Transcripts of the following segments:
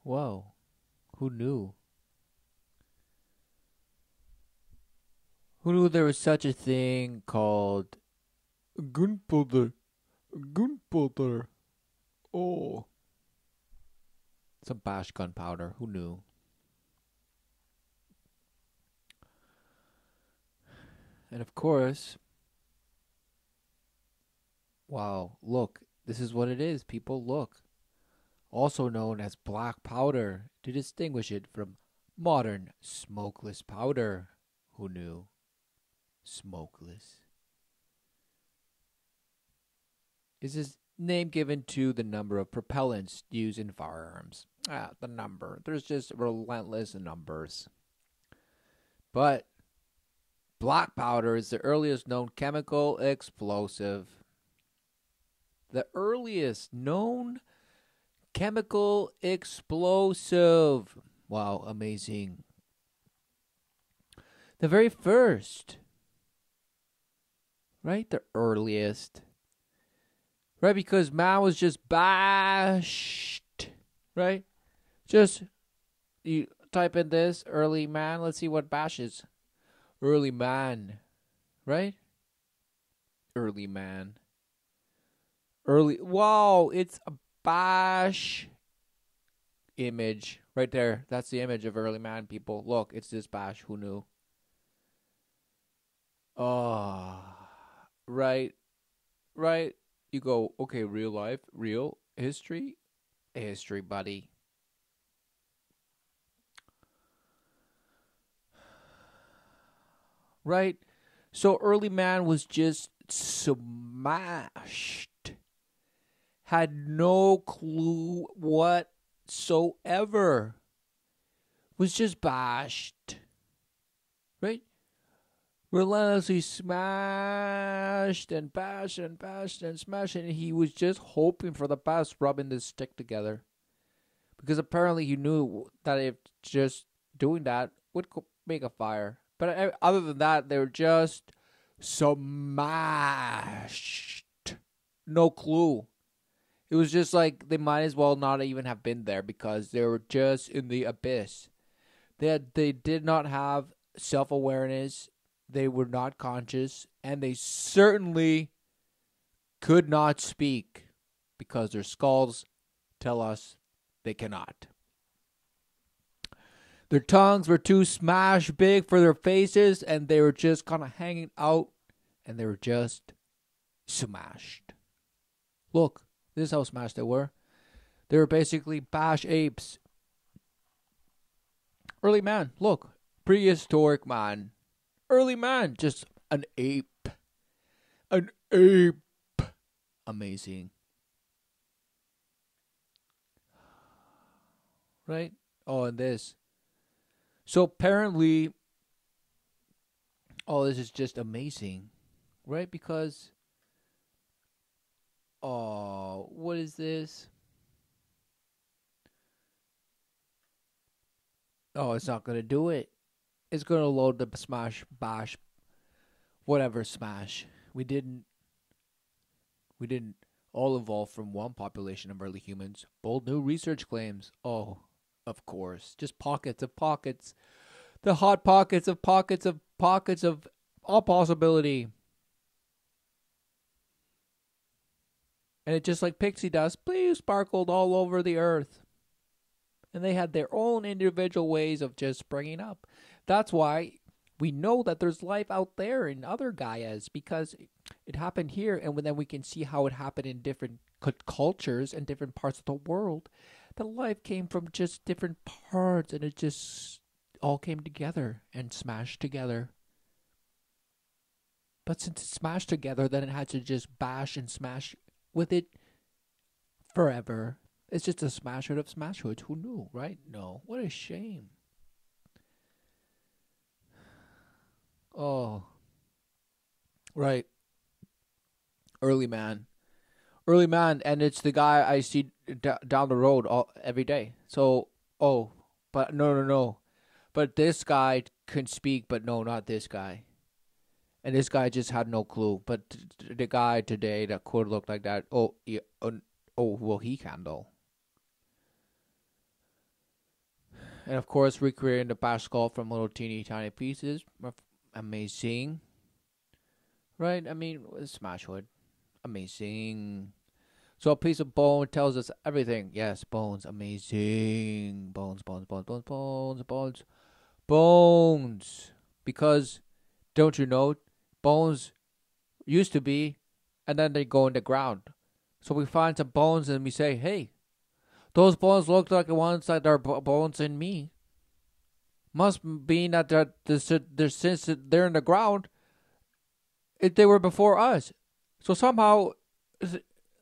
Whoa. Who knew? Who knew there was such a thing called gunpowder? Gunpowder. Oh. Some bash gunpowder. Who knew? And of course, wow, look, this is what it is, people, look. Also known as black powder to distinguish it from modern smokeless powder. Who knew? Smokeless. Is this name given to the number of propellants used in firearms? The number. There's just relentless numbers. But black powder is the earliest known chemical explosive. The earliest known chemical explosive. Wow, amazing. The very first. Right? The earliest. Right? Because man was just bashed. Right? Just, you type in this, early man. Let's see what bash is. Early man. Right? Early man. Early. Wow, it's a bash image right there. That's the image of early man, people. Look, it's this bash. Who knew? Oh, right. Right. You go, okay, real life, real history, history, buddy. Right? So early man was just smashed. Had no clue whatsoever. Was just bashed. Right? Relentlessly smashed and bashed and bashed and smashed. And he was just hoping for the best, rubbing this stick together. Because apparently he knew that if just doing that would make a fire. But other than that, they were just smashed. No clue. It was just like they might as well not even have been there because they were just in the abyss. They did not have self-awareness. They were not conscious. And they certainly could not speak because their skulls tell us they cannot. Their tongues were too smashed big for their faces, and they were just kind of hanging out, and they were just smashed. Look, this is how smashed they were. They were basically bash apes. Early man, look, prehistoric man. Early man, just an ape. An ape. Amazing. Right? Oh, and this. So apparently, oh, this is just amazing. Right? Because, oh, what is this? Oh, it's not going to do it. It's going to load the smash, bash, whatever smash. We didn't all evolve from one population of early humans. Bold new research claims. Oh, of course. Just pockets of pockets. The hot pockets of pockets of pockets of all possibility. And it just like pixie dust, please, sparkled all over the earth. And they had their own individual ways of just springing up. That's why we know that there's life out there in other Gaias, because it happened here, and then we can see how it happened in different cultures and different parts of the world. The life came from just different parts, and it just all came together and smashed together. But since it smashed together, then it had to just bash and smash with it forever. It's just a smashhood of smashhoods. Who knew, right? No. What a shame. Oh. Right. Early man. Early man, and it's the guy I see down the road every day. So, oh, but no. But this guy can speak, but no, not this guy. And this guy just had no clue. But the guy today that could look like that, oh, yeah, well, he can though. And of course, recreating the bash skull from little teeny tiny pieces. Amazing. Right? I mean, smash wood. Amazing. So a piece of bone tells us everything. Yes, bones. Amazing. Bones, bones, bones, bones, bones, bones. Bones. Because, don't you know, bones used to be, and then they go in the ground. So we find some bones and we say, hey, those bones look like the ones that are bones in me. Must mean that they're since they're in the ground, they were before us. So somehow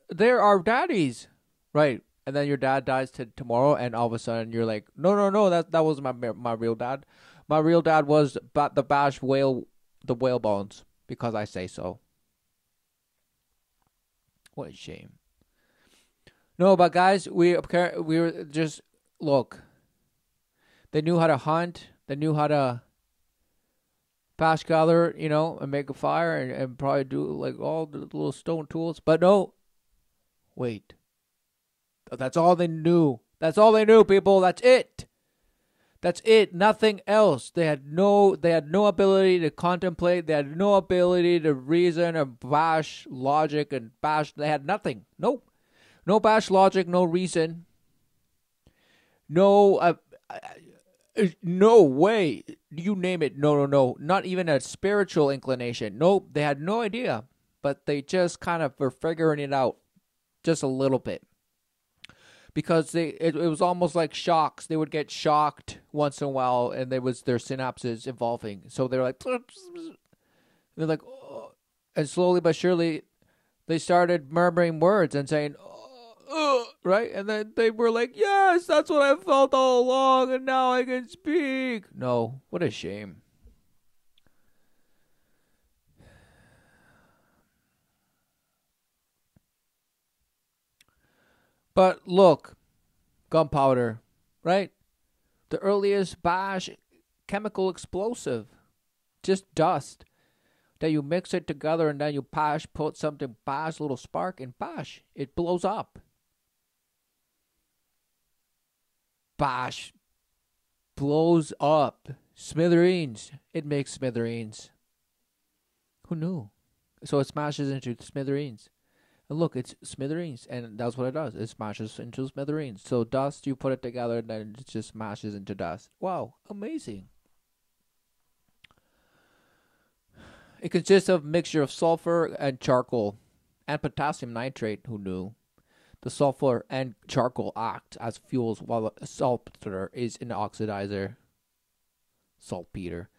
they're our daddies, right? And then your dad dies tomorrow, and all of a sudden you're like, no, that wasn't my real dad. My real dad was the whale bones, because I say so. What a shame. No, but guys, we were just, look. They knew how to hunt. They knew how to bash gather, and make a fire and probably do like all the little stone tools. But no, wait. That's all they knew. That's all they knew, people. That's it. That's it. Nothing else. They had no ability to contemplate. They had no ability to reason or bash logic and bash. They had nothing. Nope. No bash logic, no reason. No, no way. You name it. No. Not even a spiritual inclination. Nope. They had no idea. But they just kind of were figuring it out just a little bit. Because it was almost like shocks. They would get shocked once in a while, and there was their synapses evolving. So they're like, oh. And slowly but surely, they started murmuring words and saying, right? And then they were like, yes, that's what I felt all along, and now I can speak. No, what a shame. But look, gunpowder, right? The earliest bash chemical explosive, just dust that you mix it together and then you put something, a little spark, and bash, it blows up. Bash blows up. Smithereens. It makes smithereens. Who knew? So it smashes into smithereens. And look, it's smithereens, and that's what it does. It smashes into smithereens. So dust, you put it together, and then it just smashes into dust. Wow, amazing. It consists of a mixture of sulfur and charcoal and potassium nitrate. Who knew? The sulfur and charcoal act as fuels, while the saltpeter is an oxidizer. Saltpeter.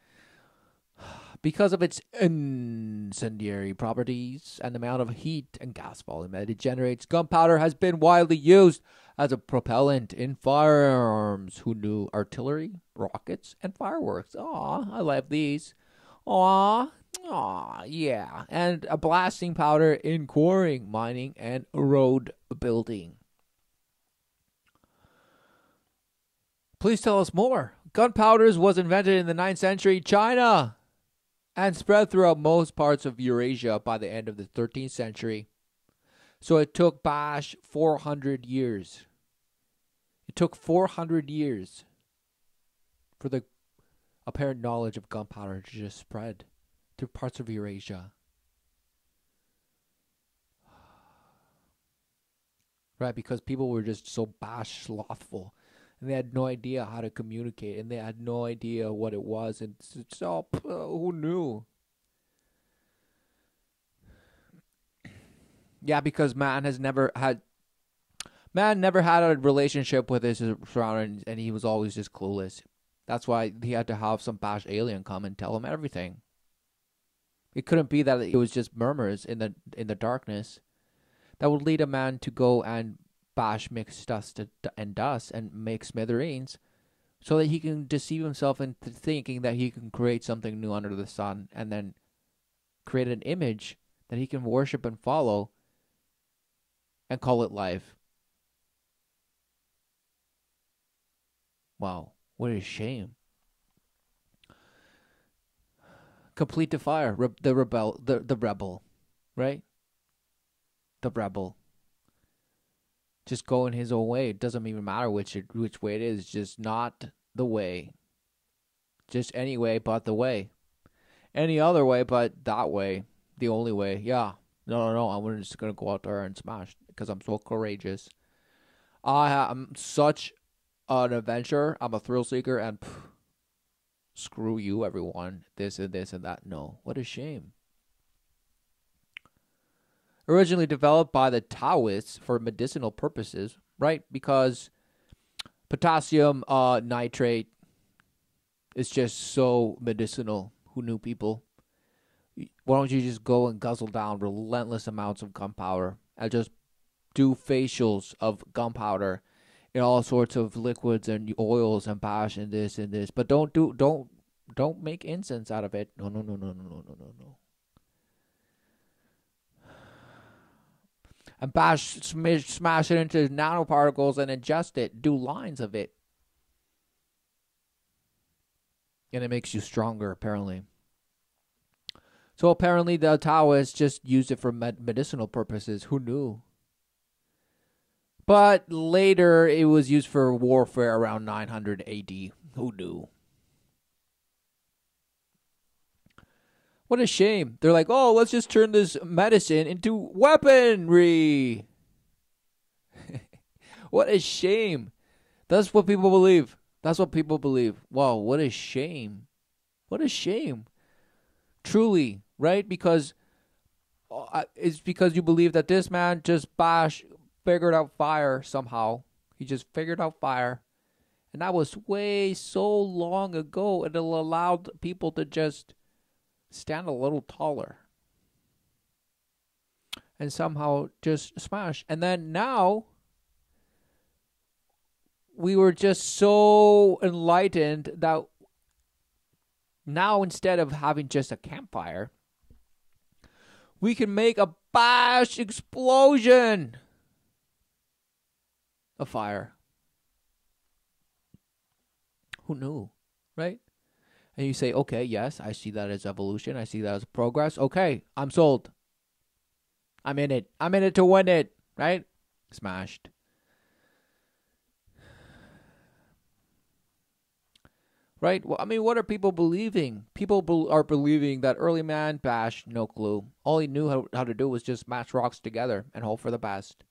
Because of its incendiary properties and the amount of heat and gas volume that it generates, gunpowder has been widely used as a propellant in firearms. Who knew? Artillery, rockets, and fireworks. Aw, I love these. Aw, yeah. And a blasting powder in quarrying, mining, and road building. Please tell us more. Gunpowder was invented in the 9th century China and spread throughout most parts of Eurasia by the end of the 13th century. So it took bash 400 years. It took 400 years for the apparent knowledge of gunpowder to just spread through parts of Eurasia. Right, because people were just so bash slothful. And they had no idea how to communicate. And they had no idea what it was. And it's all, who knew? Yeah, because man never had a relationship with his surroundings. And he was always just clueless. That's why he had to have some bash alien come and tell him everything. It couldn't be that it was just murmurs in the darkness. That would lead a man to go and bash mix dust and make smithereens so that he can deceive himself into thinking that he can create something new under the sun and then create an image that he can worship and follow and call it life. Wow, what a shame. Complete the fire, the rebel, right? The rebel. Just going his own way. It doesn't even matter which way it is. Just not the way. Just any way but the way. Any other way but that way. The only way. Yeah. No. I'm just going to go out there and smash because I'm so courageous. I'm such an adventurer. I'm a thrill seeker and screw you, everyone. This and this and that. No. What a shame. Originally developed by the Taoists for medicinal purposes, right? Because potassium nitrate is just so medicinal. Who knew, people? Why don't you just go and guzzle down relentless amounts of gunpowder and just do facials of gunpowder in all sorts of liquids and oils and bash and this and this, but don't make incense out of it. No. And smash it into nanoparticles and ingest it. Do lines of it. And it makes you stronger, apparently. So apparently the Taoists just used it for medicinal purposes. Who knew? But later it was used for warfare around 900 AD. Who knew? What a shame. They're like, oh, let's just turn this medicine into weaponry. What a shame. That's what people believe. That's what people believe. Wow, what a shame. What a shame. Truly, right? Because it's because you believe that this man just figured out fire somehow. He just figured out fire. And that was way so long ago. It allowed people to just stand a little taller. And somehow just smash. And then now, we were just so enlightened that now instead of having just a campfire, we can make a bash explosion of fire. Who knew, right? And you say, okay, yes, I see that as evolution. I see that as progress. Okay, I'm sold. I'm in it. I'm in it to win it, right? Smashed. Right? Well, I mean, what are people believing? People are believing that early man, bash, no clue. All he knew how to do was just match rocks together and hope for the best.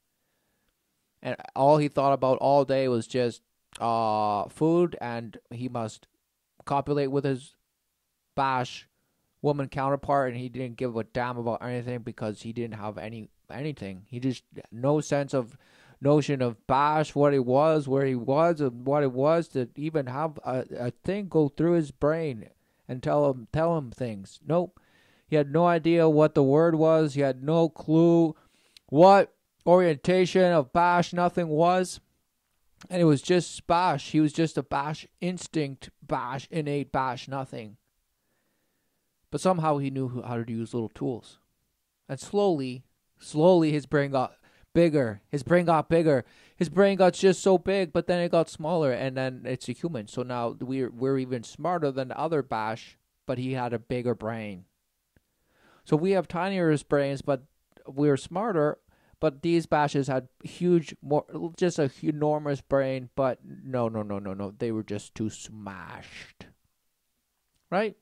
And all he thought about all day was just food, and he must copulate with his bash woman counterpart, and he didn't give a damn about anything because he didn't have anything. He just no sense of notion of bash, what he was, where he was, and what it was to even have a thing go through his brain and tell him things. Nope. He had no idea what the word was. He had no clue what orientation of bash nothing was. And it was just bash. He was just a bash instinct, bash innate, bash nothing. But somehow he knew how to use little tools. And slowly his brain got bigger. His brain got bigger. His brain got just so big, but then it got smaller, and then it's a human. So now we're even smarter than the other bash, but he had a bigger brain. So we have tinier brains, but we're smarter. But these bashes had just a enormous brain. But no. They were just too smashed. Right?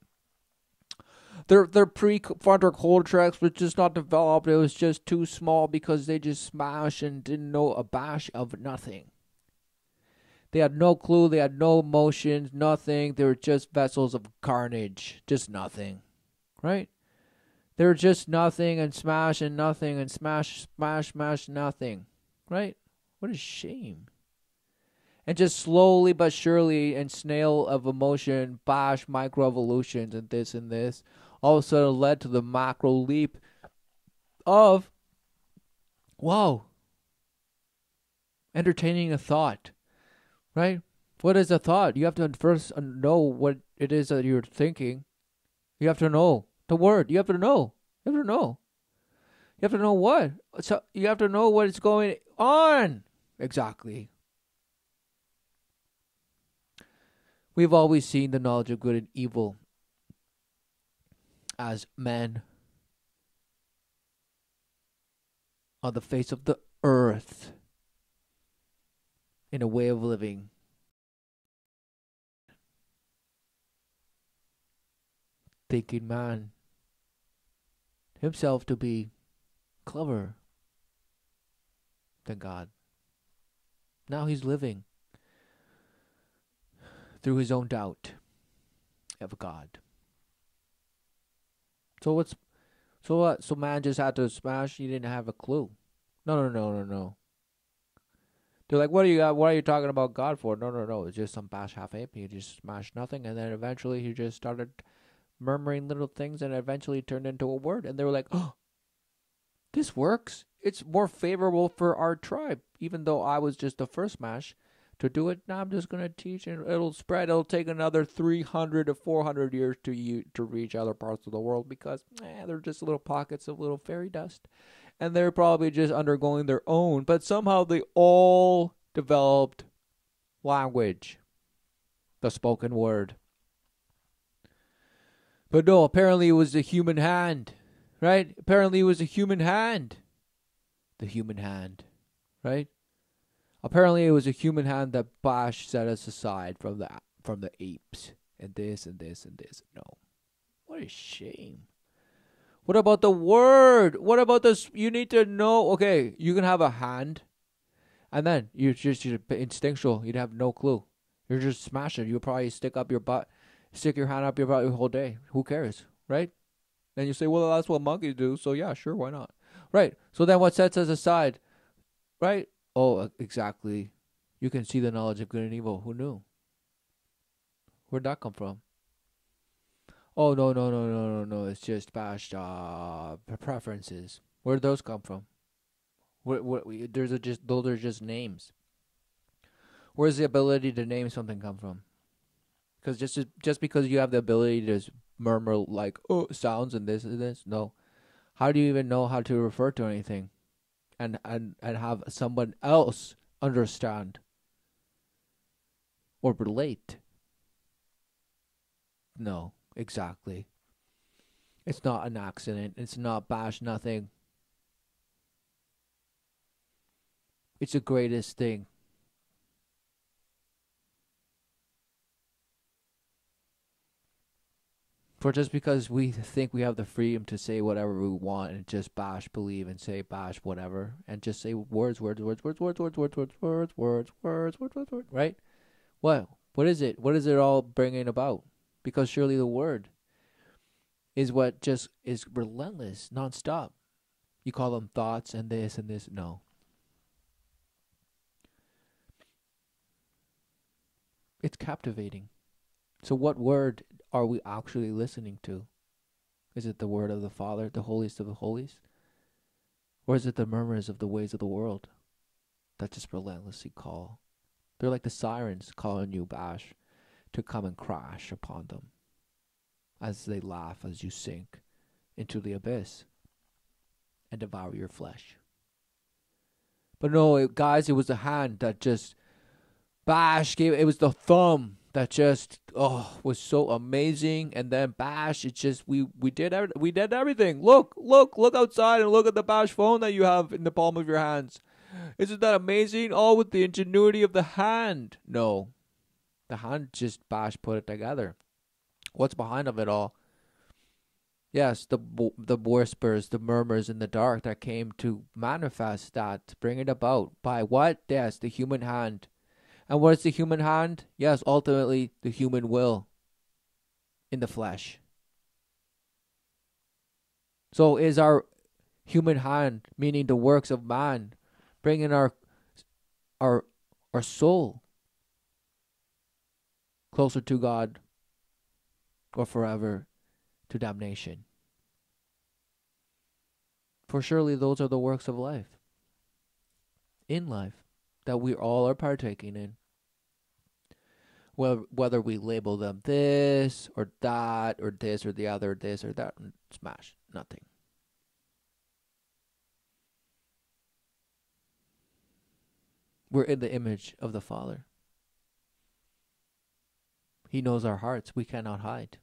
Their prefrontal cortex was just not developed. It was just too small because they just smashed and didn't know a bash of nothing. They had no clue. They had no emotions, nothing. They were just vessels of carnage. Just nothing. Right? They were just nothing and smash and nothing and smash, nothing. Right? What a shame. And just slowly but surely and snail of emotion, bash, microevolutions and this, all of a sudden led to the macro leap of, wow, entertaining a thought. Right? What is a thought? You have to first know what it is that you're thinking. You have to know the word. You have to know. You have to know. You have to know what. So you have to know what is going on. Exactly. We've always seen the knowledge of good and evil as men on the face of the earth in a way of living thinking man himself to be clever than God. Now he's living through his own doubt of God. So what? So man just had to smash. He didn't have a clue. No. They're like, what are you talking about God for? No. It's just some bash half ape. He just smashed nothing, and then eventually he just started murmuring little things, and eventually turned into a word. And they were like, oh, this works. It's more favorable for our tribe. Even though I was just the first smash to do it, now I'm just gonna teach, and it'll spread. It'll take another 300 to 400 years to reach other parts of the world, because they're just little pockets of little fairy dust, and they're probably just undergoing their own. But somehow they all developed language, the spoken word. But no, apparently it was the human hand, right? Apparently it was the human hand, right? Apparently, it was a human hand that Bash set us aside from the apes, and this and this and this. No, what a shame. What about the word? What about this? You need to know. Okay, you can have a hand, and then you're instinctual. You'd have no clue. You're just smashing. You'll probably stick your hand up your butt the whole day. Who cares, right? Then you say, well, that's what monkeys do. So yeah, sure, why not? Right. So then, what sets us aside, right? Oh, exactly. You can see the knowledge of good and evil. Who knew? Where'd that come from? Oh, no. It's just bashed preferences. Where'd those come from? Those are just names. Where's the ability to name something come from? Because just because you have the ability to murmur like sounds and this, no. How do you even know how to refer to anything? And have someone else understand or relate? No, exactly. It's not an accident. It's not bash nothing. It's the greatest thing. For just because we think we have the freedom to say whatever we want and just bash believe and say bash whatever and just say words, right? What is it? What is it all bringing about? Because surely the word is what just is relentless, nonstop. You call them thoughts and this and this. No. It's captivating. So what word are we actually listening to? Is it the word of the Father, the holiest of the holies? Or is it the murmurs of the ways of the world that just relentlessly call? They're like the sirens calling you, Bash, to come and crash upon them as they laugh as you sink into the abyss and devour your flesh. But no, guys, it was the hand that just Bash gave. It was the thumb that just was so amazing. And then Bash, it just we did everything. Look outside and look at the Bash phone that you have in the palm of your hands. Isn't that amazing? All with the ingenuity of the hand. No, the hand just Bash put it together. What's behind of it all? Yes, the whispers, the murmurs in the dark that came to manifest that, to bring it about by what? Yes, the human hand. And what is the human hand? Yes, ultimately the human will in the flesh. So is our human hand, meaning the works of man, bringing our soul closer to God or forever to damnation? For surely those are the works of life, in life, that we all are partaking in. Whether we label them this or that or this or the other, this or that, smash, nothing. We're in the image of the Father. He knows our hearts. We cannot hide.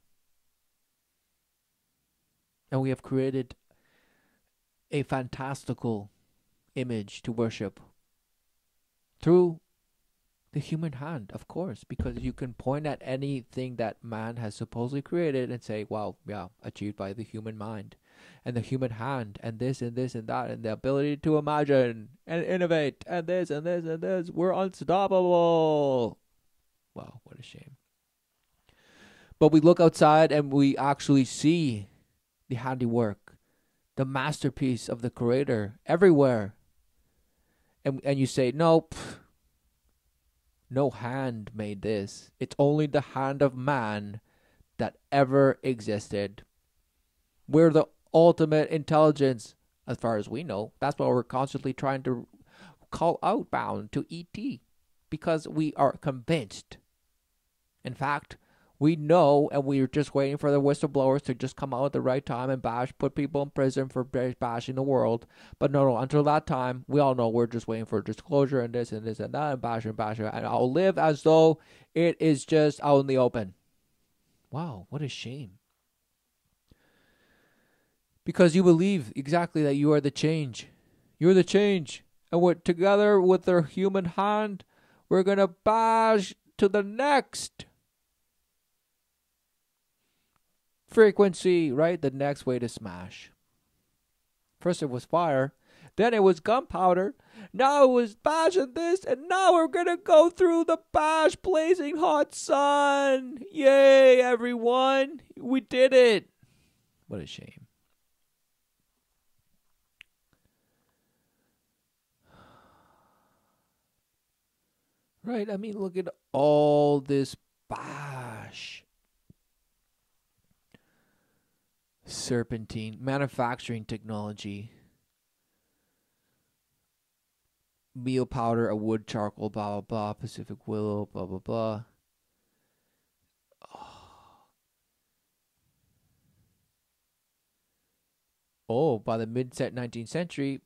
And we have created a fantastical image to worship through The human hand, of course, because you can point at anything that man has supposedly created and say, wow, yeah, achieved by the human mind and the human hand and this and this and that and the ability to imagine and innovate and this and this and this. We're unstoppable. Wow, what a shame. But we look outside and we actually see the handiwork, the masterpiece of the creator everywhere. And you say, nope. No hand made this. It's only the hand of man that ever existed. We're the ultimate intelligence, as far as we know. That's why we're constantly trying to call outbound to ET, because we are convinced. In fact, we know, and we're just waiting for the whistleblowers to just come out at the right time and put people in prison for bashing the world. But no, until that time, we all know we're just waiting for disclosure and this and this and that and bashing. And I'll live as though it is just out in the open. Wow, what a shame. Because you believe exactly that you are the change. You're the change. And we're together with their human hand, we're going to bash to the next frequency, right? The next way to smash. First it was fire, then it was gunpowder, now it was bash and this, and now we're gonna go through the bash blazing hot sun. Yay, everyone, we did it. What a shame. Right, I mean, look at all this bash. Serpentine, manufacturing technology, meal powder, a wood charcoal, blah, blah, blah, Pacific willow, blah, blah, blah. Oh, by the mid-19th century,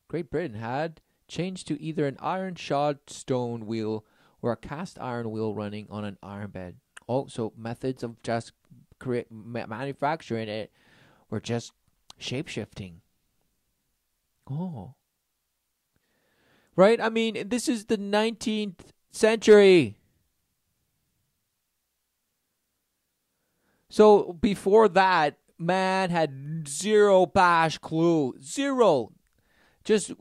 Great Britain had changed to either an iron-shod stone wheel or a cast iron wheel running on an iron bed. Oh, so methods of just manufacturing it were just shape-shifting. Oh. Right? I mean, this is the 19th century. So before that, man had zero bash clue. Zero. Just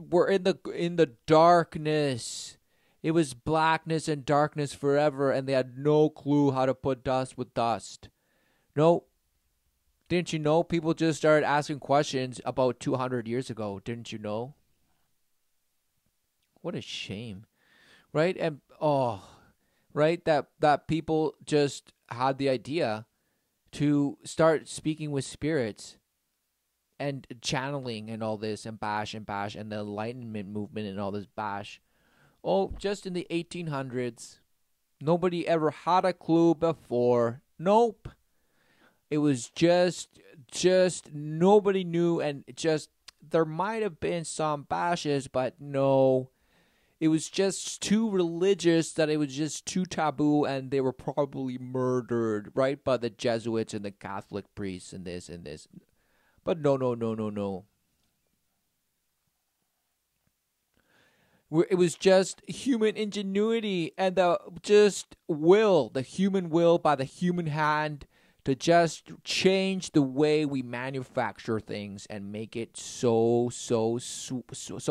we're in the darkness. It was blackness and darkness forever, and they had no clue how to put dust with dust. No. Didn't you know? People just started asking questions about 200 years ago. Didn't you know? What a shame. Right? And right? That people just had the idea to start speaking with spirits and channeling and all this and bash and the Enlightenment movement and all this bash. Oh, just in the 1800s. Nobody ever had a clue before. Nope. It was just nobody knew, and just there might have been some bashes, but no. It was just too religious that it was just too taboo, and they were probably murdered, right, by the Jesuits and the Catholic priests and this and this. But no. It was just human ingenuity and the human will by the human hand to just change the way we manufacture things and make it so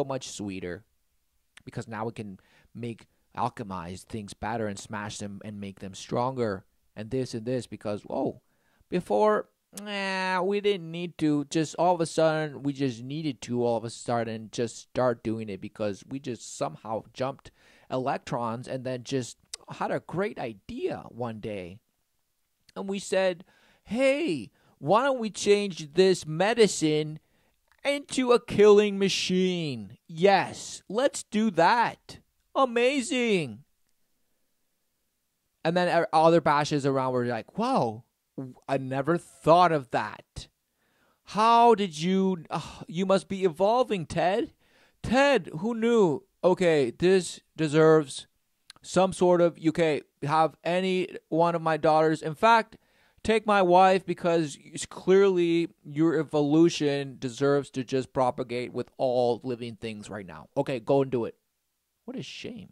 much sweeter. Because now we can alchemize things better and smash them and make them stronger. And this because, before, we didn't need to. Just all of a sudden, we just needed to all of a sudden just start doing it because we just somehow jumped electrons and then just had a great idea one day. And we said, hey, why don't we change this medicine into a killing machine? Yes, let's do that. Amazing. And then other bashes around were like, wow, I never thought of that. How did you... you must be evolving, Ted. Ted, who knew? Okay, this deserves some sort of... Okay, have any one of my daughters. In fact, take my wife, because clearly your evolution deserves to just propagate with all living things right now. Okay, go and do it. What a shame.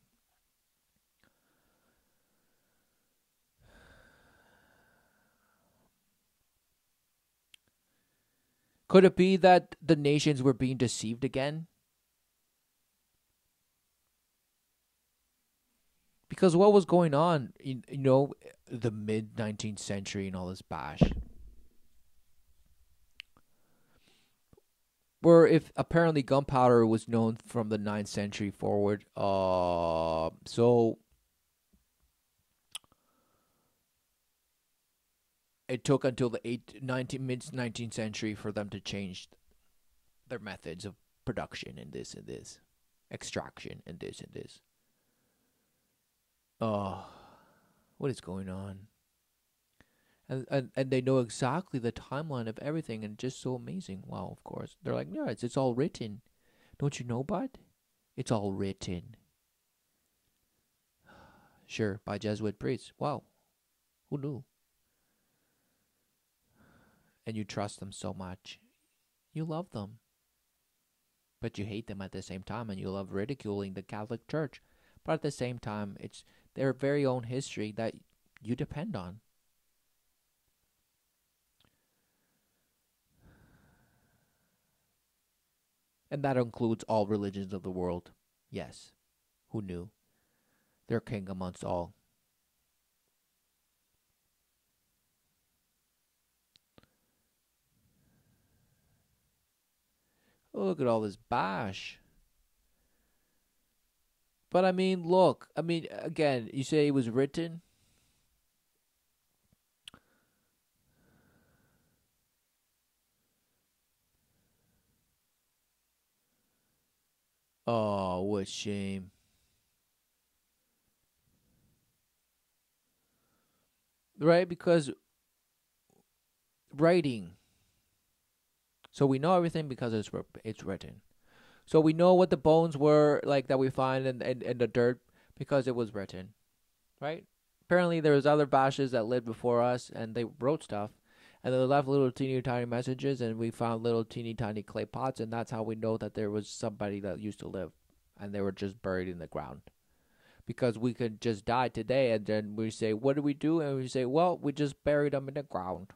Could it be that the nations were being deceived again? Because what was going on in, the mid 19th century and all this bash? Where if apparently gunpowder was known from the 9th century forward, so it took until the mid 19th century for them to change their methods of production and this, extraction and this. What is going on? And they know exactly the timeline of everything, and just so amazing. Wow, of course. They're like, yeah, it's all written. Don't you know, bud? It's all written. Sure, by Jesuit priests. Wow. Who knew? And you trust them so much. You love them. But you hate them at the same time, and you love ridiculing the Catholic Church. But at the same time, it's their very own history that you depend on. And that includes all religions of the world. Yes. Who knew? They're king amongst all. Oh, look at all this bash. But I mean, look. I mean, again, you say it was written. Oh, what shame. Right? Because writing. So we know everything because it's written. So we know what the bones were like that we find in the dirt because it was written. Right? Apparently there was other bashes that lived before us and they wrote stuff. And they left little teeny tiny messages, and we found little teeny tiny clay pots, and that's how we know that there was somebody that used to live, and they were just buried in the ground. Because we could just die today, and then we say, what do we do? And we say, well, we just buried them in the ground.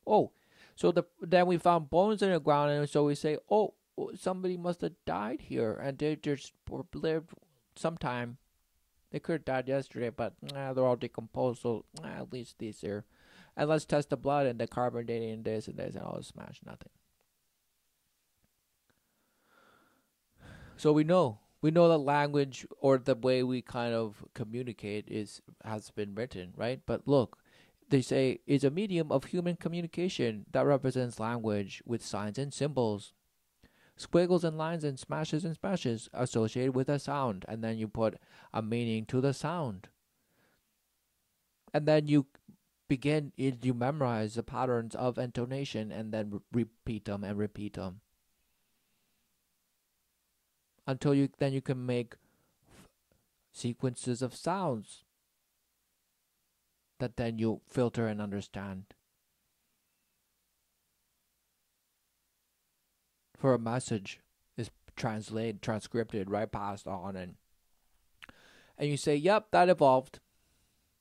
Oh, so then we found bones in the ground, and so we say, oh, somebody must have died here, and they just lived sometime. They could have died yesterday, but they're all decomposed, so at least these are. And let's test the blood and the carbon dating and this, and all this smash nothing. So we know the language or the way we kind of communicate has been written, right? But look, they say it's a medium of human communication that represents language with signs and symbols, squiggles and lines and smashes associated with a sound, and then you put a meaning to the sound, and then you memorize the patterns of intonation and then repeat them until you can make sequences of sounds that then you filter and understand. For a message is transcribed, right, passed on, and you say, yep, that evolved.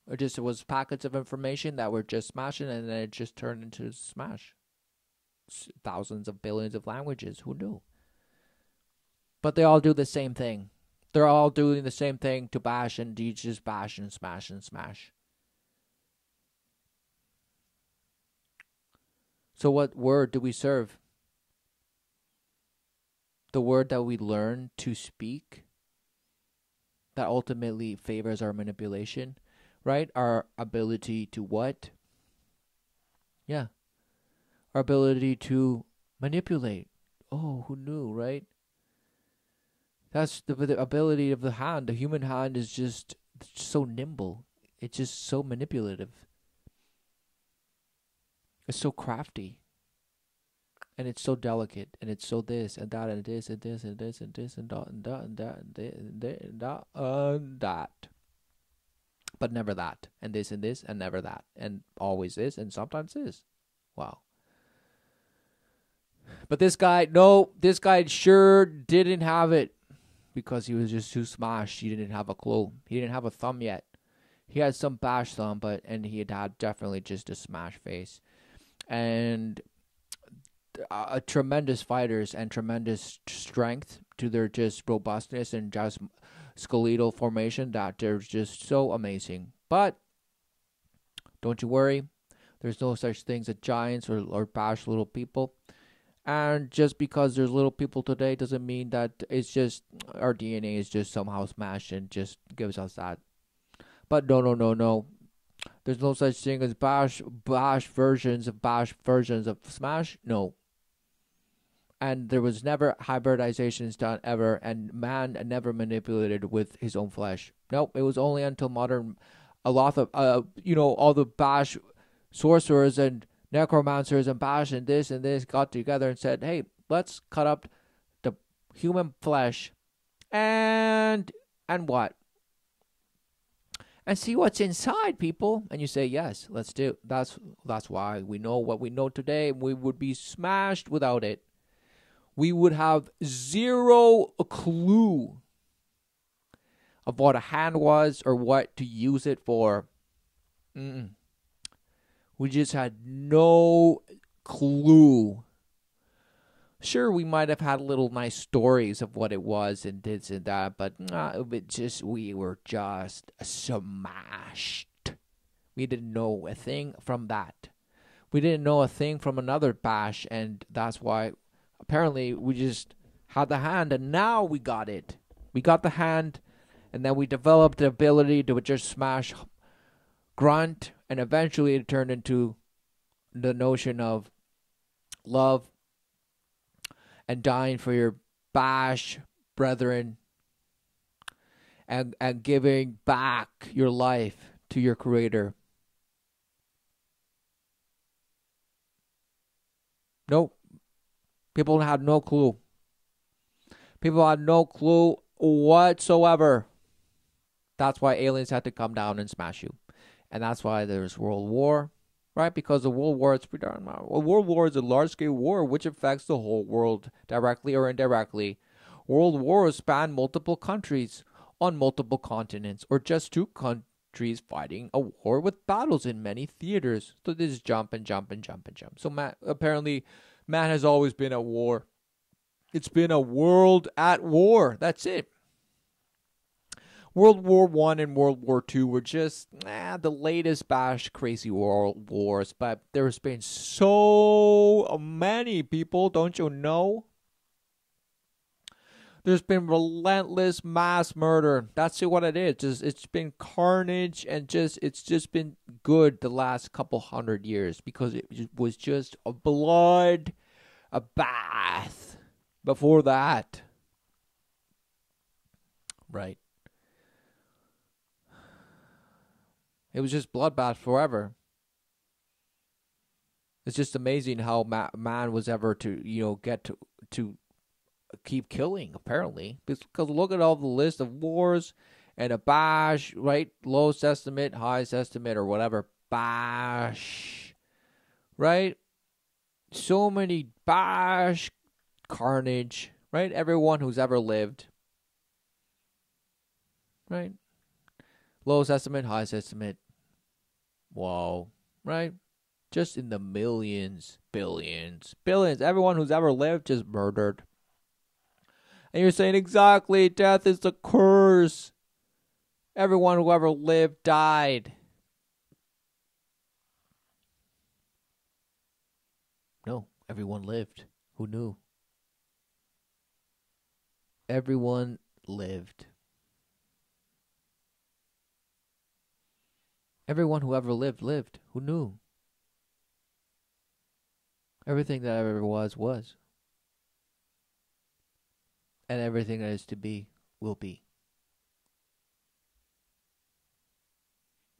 Or just it was packets of information that were just smashing, and then it just turned into smash. Thousands of billions of languages. Who knew? But they all do the same thing. They're all doing the same thing to bash, and you just bash and smash and smash. So what word do we serve? The word that we learn to speak that ultimately favors our manipulation. Right? Our ability to what? Yeah. Our ability to manipulate. Oh, who knew, right? That's the ability of the hand. The human hand is just so nimble. It's just so manipulative. It's so crafty. And it's so delicate. And it's so this and that and this and this and this and this and that and that and that and that and that. But never that, and this, and never that, and always this, and sometimes this. Wow. But this guy sure didn't have it because he was just too smashed. He didn't have a clue. He didn't have a thumb yet. He had some bash thumb, and he had definitely just a smash face. And tremendous fighters and tremendous strength to their just robustness and just skeletal formation that they're just so amazing. But don't you worry, there's no such things as giants or bash little people. And just because there's little people today doesn't mean that it's just our DNA is just somehow smashed and just gives us that. But no. There's no such thing as bash versions of Smash. No. And there was never hybridizations done ever, and man never manipulated with his own flesh. Nope, it was only until modern, a lot of all the bash sorcerers and necromancers and bash and this got together and said, hey, let's cut up the human flesh and what? And see what's inside, people. And you say, yes, let's do. That's why we know what we know today. We would be smashed without it. We would have zero clue of what a hand was or what to use it for. We just had no clue. Sure, we might have had little nice stories of what it was and this and that, but we were just smashed. We didn't know a thing from that. We didn't know a thing from another bash, and that's why apparently we just had the hand, and now we got it. We got the hand, and then we developed the ability to just smash, grunt, and eventually it turned into the notion of love and dying for your bash brethren and giving back your life to your creator. Nope. People had no clue. People had no clue whatsoever. That's why aliens had to come down and smash you. And that's why there's World War. Right, because the World War is a large-scale war which affects the whole world directly or indirectly. World wars span multiple countries on multiple continents, or just two countries fighting a war with battles in many theaters. So this is jump and jump and jump and jump. So apparently, man has always been at war. It's been a world at war. That's it. World War I and World War II were just the latest bash crazy world wars, but there's been so many, people, don't you know? There's been relentless mass murder. That's what it is. It's been carnage, and it's just been good the last couple hundred years because it was just a blood, a bath before that. Right. It was just bloodbath forever. It's just amazing how man was ever to get to keep killing, apparently. Because look at all the list of wars and a bash, right? Lowest estimate, highest estimate, or whatever. Bash. Right? So many bash, carnage, right? Everyone who's ever lived. Right? Lowest estimate, highest estimate. Wow. Right? Just in the millions, billions. Everyone who's ever lived just murdered. And you're saying, exactly, death is the curse. Everyone who ever lived died. No, everyone lived. Who knew? Everyone lived. Everyone who ever lived, lived. Who knew? Everything that ever was. And everything that is to be, will be.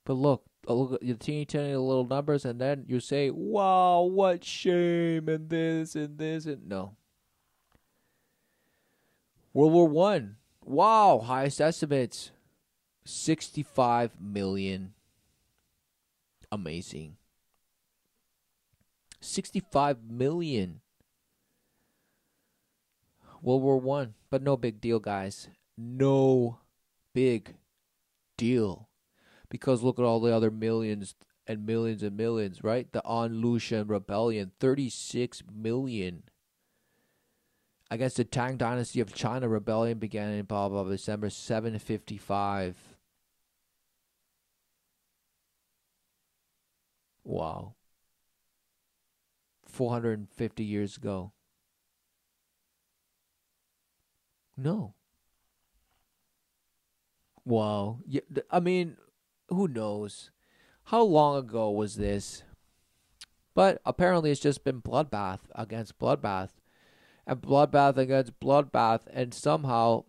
But look at the teeny tiny little numbers, and then you say, wow, what shame, and this, and no. World War One. Wow, highest estimates. 65 million. Amazing. 65 million. World War One. But no big deal, guys. No big deal. Because look at all the other millions and millions, right? The On-Lushan Rebellion, 36 million. Against the Tang Dynasty of China, rebellion began in blah, blah, blah, December 755. Wow. 450 years ago. No. Wow. Yeah, I mean, who knows? How long ago was this? But apparently it's just been bloodbath against bloodbath. And bloodbath against bloodbath. And somehow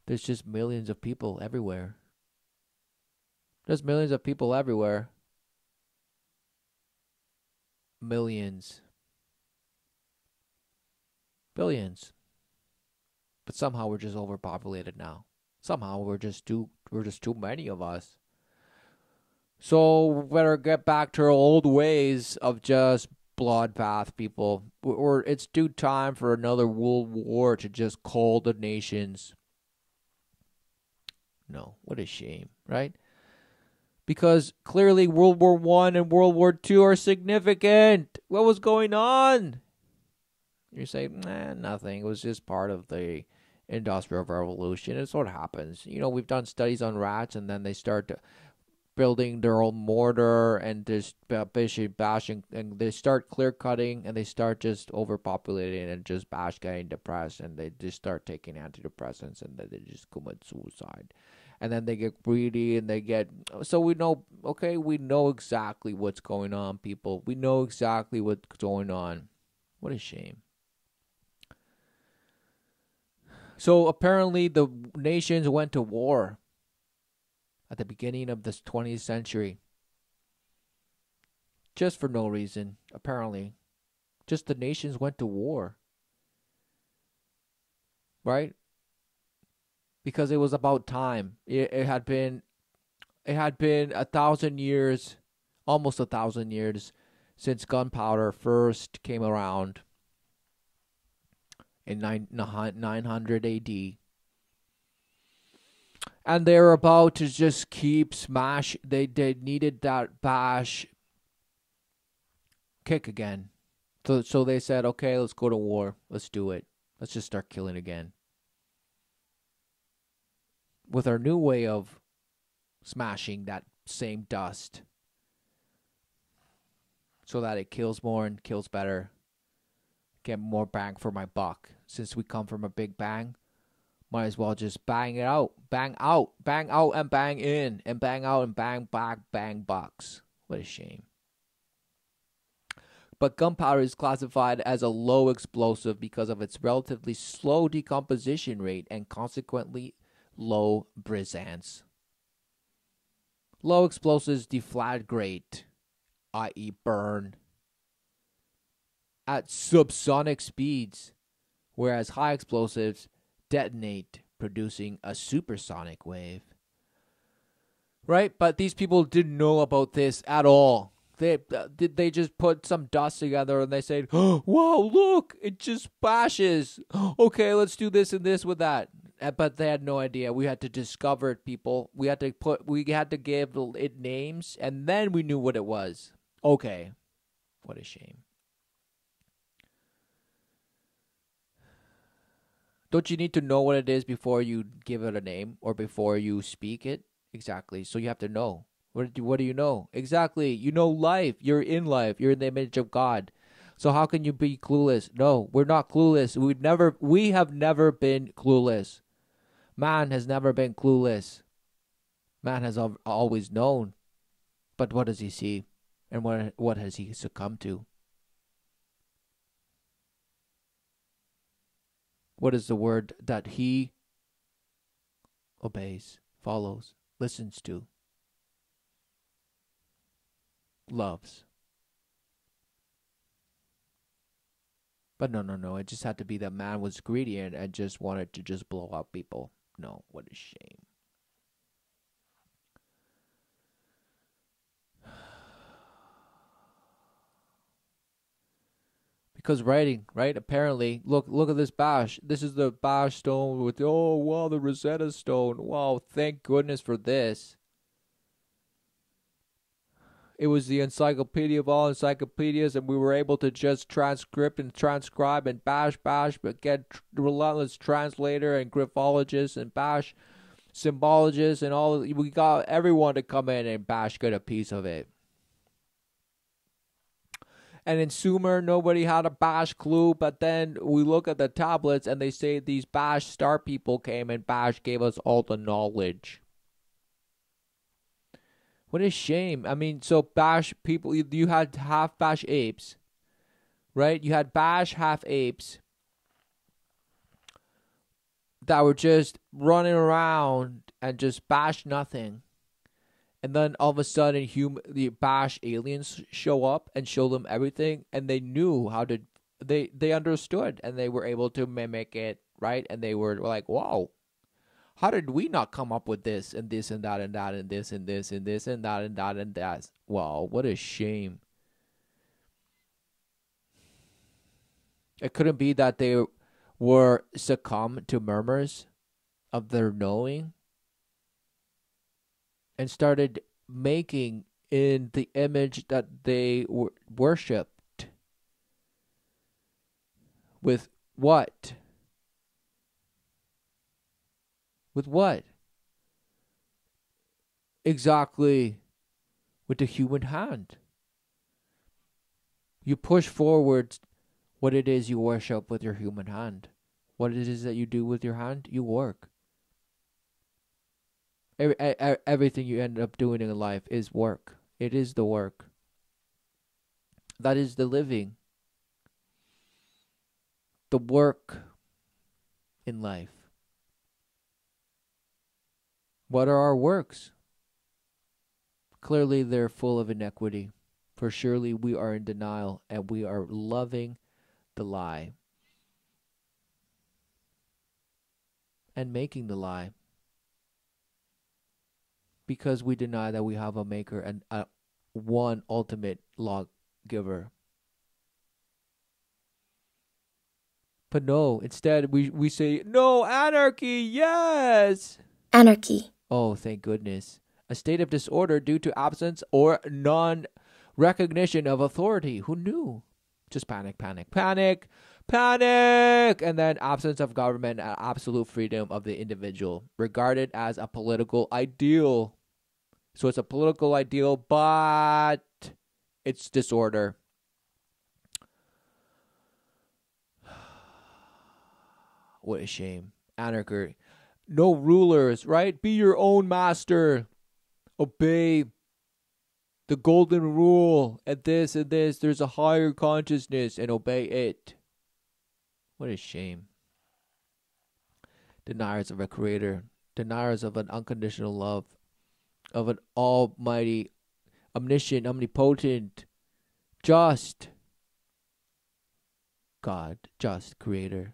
there's just millions of people everywhere. There's millions of people everywhere. Millions. Billions. But somehow we're just overpopulated now. Somehow we're just too many of us. So we better get back to our old ways of just bloodbath, people. Or it's due time for another world war to just call the nations. No, what a shame, right? Because clearly World War I and World War II are significant. What was going on? You say, nothing. It was just part of the Industrial Revolution. It's what happens. You know, we've done studies on rats, and then they start building their own mortar and just bashing, and they start clear cutting, and they start just overpopulating and just getting depressed, and they just start taking antidepressants, and then they just commit suicide. And then they get greedy, and they get... So we know, okay, we know exactly what's going on, people. We know exactly what's going on. What a shame. So apparently the nations went to war at the beginning of this 20th century. Just for no reason, apparently. Just the nations went to war. Right? Because it was about time. It had been 1,000 years, almost 1,000 years, since gunpowder first came around in 900 AD. And they were about to just keep smash. They needed that bash kick again. So they said, okay, let's go to war. Let's do it. Let's just start killing again. With our new way of smashing that same dust. So that it kills more and kills better. Get more bang for my buck. Since we come from a big bang, might as well just bang it out. Bang out. Bang out and bang in. And bang out and bang back. Bang bucks. What a shame. But gunpowder is classified as a low explosive because of its relatively slow decomposition rate and consequently low brisance. Low explosives deflagrate, i.e. burn, at subsonic speeds, whereas high explosives detonate, producing a supersonic wave. Right? But these people didn't know about this at all. They just put some dust together and they said, oh, wow, look, it just bashes. Okay, let's do this and this with that. But they had no idea. We had to discover it, people. We had to give it names, and then we knew what it was. Okay. What a shame. Don't you need to know what it is before you give it a name or before you speak it? Exactly. So you have to know. What do you know? Exactly. You know life. You're in life. You're in the image of God. So how can you be clueless? No, we're not clueless. We have never been clueless. Man has never been clueless. Man has always known. But what does he see? And what has he succumbed to? What is the word that he obeys, follows, listens to, loves? But no. It just had to be that man was greedy and just wanted to just blow up people. No, what a shame. Because writing, right? Apparently, look at this bash. This is the bash stone with, oh, wow, the Rosetta Stone. Wow, thank goodness for this. it was the encyclopedia of all encyclopedias, and we were able to just transcript and transcribe and bash, but get relentless translator and graphologist and bash symbologist and all. We got everyone to come in and bash get a piece of it. And in Sumer, nobody had a bash clue, but then we look at the tablets and they say these bash star people came and bash gave us all the knowledge. What a shame. I mean, so bash people, you had half bash apes, right? You had bash half apes that were just running around and just bash nothing. And then all of a sudden, the bash aliens show up and show them everything, and they knew how to. They understood, and they were able to mimic it, right? And they were like, "Wow, how did we not come up with this and this and that and that and this and this and this and that and that and that?" Wow, what a shame! It couldn't be that they were succumbed to murmurs of their knowing and started making in the image that they worshipped. With what? With what? Exactly. With the human hand. You push forward what it is you worship with your human hand. What it is that you do with your hand, you work. Everything you end up doing in life is work. It is the work. That is the living. The work in life. What are our works? Clearly they're full of inequity. For surely we are in denial and we are loving the lie. And making the lie. Because we deny that we have a maker and one ultimate lawgiver. But no, instead we say, no, anarchy, yes! Anarchy. Oh, thank goodness. A state of disorder due to absence or non-recognition of authority. Who knew? Just panic. And then absence of government and absolute freedom of the individual, regarded as a political ideal. So it's a political ideal, but it's disorder. What a shame. Anarchy. No rulers, right? Be your own master. Obey the golden rule and this and this. There's a higher consciousness and obey it. What a shame. Deniers of a creator. Deniers of an unconditional love. Of an almighty, omniscient, omnipotent, just God, just creator.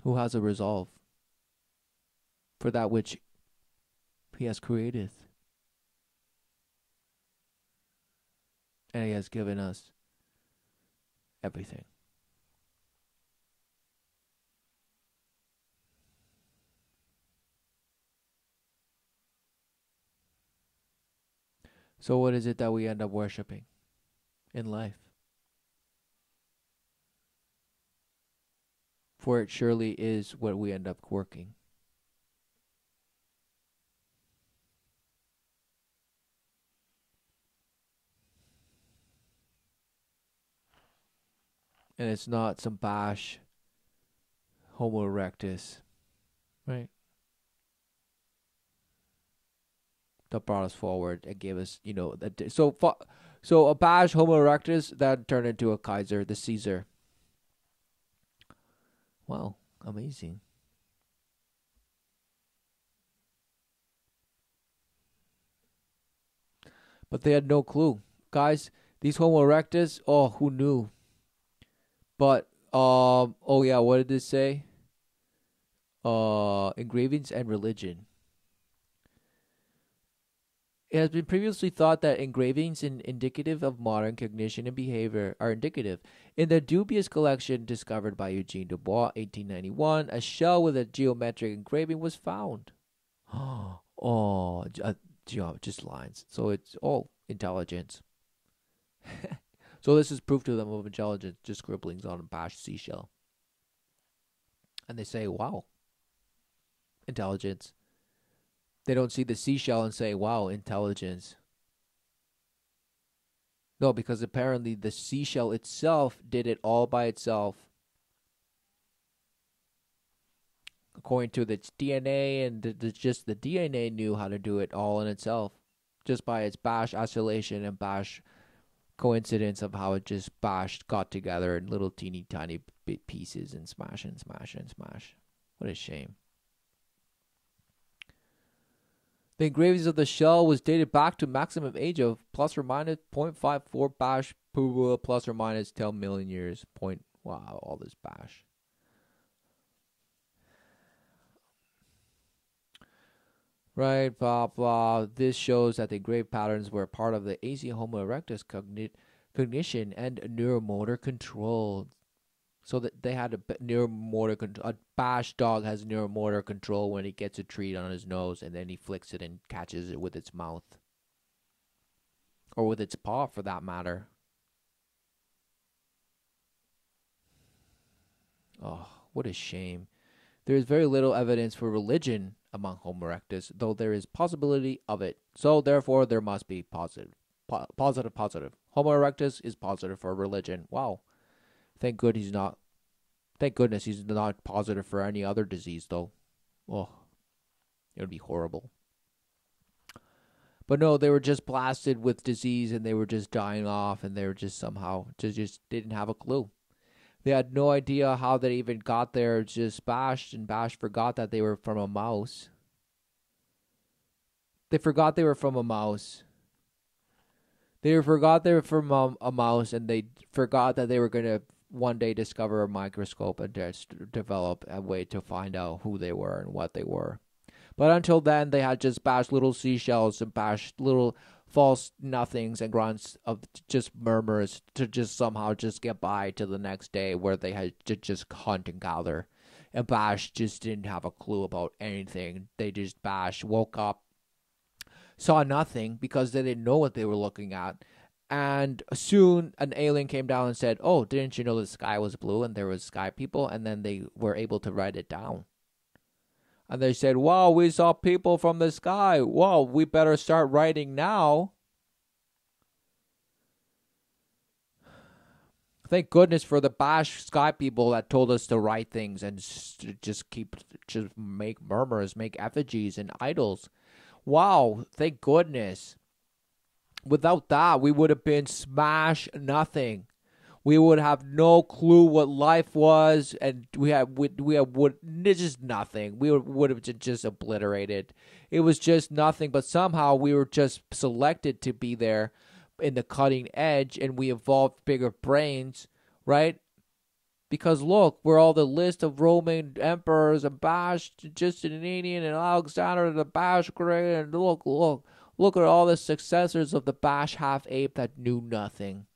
Who has a resolve for that which he has created. And he has given us everything. So what is it that we end up worshiping in life? For it surely is what we end up working. And it's not some bash homo erectus, right? That brought us forward and gave us, so a bash homo erectus that turned into a Kaiser, the Caesar. Wow, amazing. But they had no clue. Guys, these homo erectus, oh, who knew? But, what did this say? Engravings and religion. It has been previously thought that engravings indicative of modern cognition and behavior are indicative. In the dubious collection discovered by Eugene Dubois, 1891, a shell with a geometric engraving was found. just lines. So it's all intelligence. So this is proof to them of intelligence, just scribblings on a bashed seashell. And they say, wow, intelligence. They don't see the seashell and say, wow, intelligence. No, because apparently the seashell itself did it all by itself. According to its DNA, and just the DNA knew how to do it all in itself. Just by its bash isolation and bash coincidence of how it just bashed got together in little teeny tiny bit pieces and smash and smash and smash. What a shame. The engravings of the shell was dated back to maximum age of plus or minus 0.54 bash plus or minus 10 million years. Wow, all this bash. Right, blah, blah. This shows that the engraved patterns were part of the AC Homo erectus cognition and neuromotor control. So that they had a neuromotor control. A bash dog has neuromotor control when he gets a treat on his nose and then he flicks it and catches it with its mouth. Or with its paw, for that matter. Oh, what a shame. There is very little evidence for religion among Homo erectus, though there is possibility of it. So therefore, there must be positive. Positive. Homo erectus is positive for religion. Wow. Thank goodness he's not positive for any other disease, though. Oh, it would be horrible. But no, they were just blasted with disease and they were just dying off and they were just somehow just didn't have a clue. They had no idea how they even got there. Just bashed, and Bash forgot that they were from a mouse. They forgot they were from a mouse. They forgot they were from a mouse, and they forgot that they were going to one day discover a microscope and just develop a way to find out who they were and what they were. But until then, they had just bashed little seashells and bashed little false nothings and grunts of just murmurs to just somehow just get by to the next day where they had to just hunt and gather. And Bash just didn't have a clue about anything. They just woke up, saw nothing because they didn't know what they were looking at. And soon an alien came down and said, oh, didn't you know the sky was blue and there was sky people? And then they were able to write it down. And they said, wow, we saw people from the sky. Wow, we better start writing now. Thank goodness for the Bash sky people that told us to write things and just make murmurs, make effigies and idols. Wow, thank goodness. Without that, we would have been smash nothing. We would have no clue what life was, and we would just nothing. We would have just obliterated. It was just nothing, but somehow we were just selected to be there in the cutting edge, and we evolved bigger brains, right? Because look, we're all the list of Roman emperors and Bash, Justinian and Alexander the Bash Great, and look at all the successors of the Bash half-ape that knew nothing.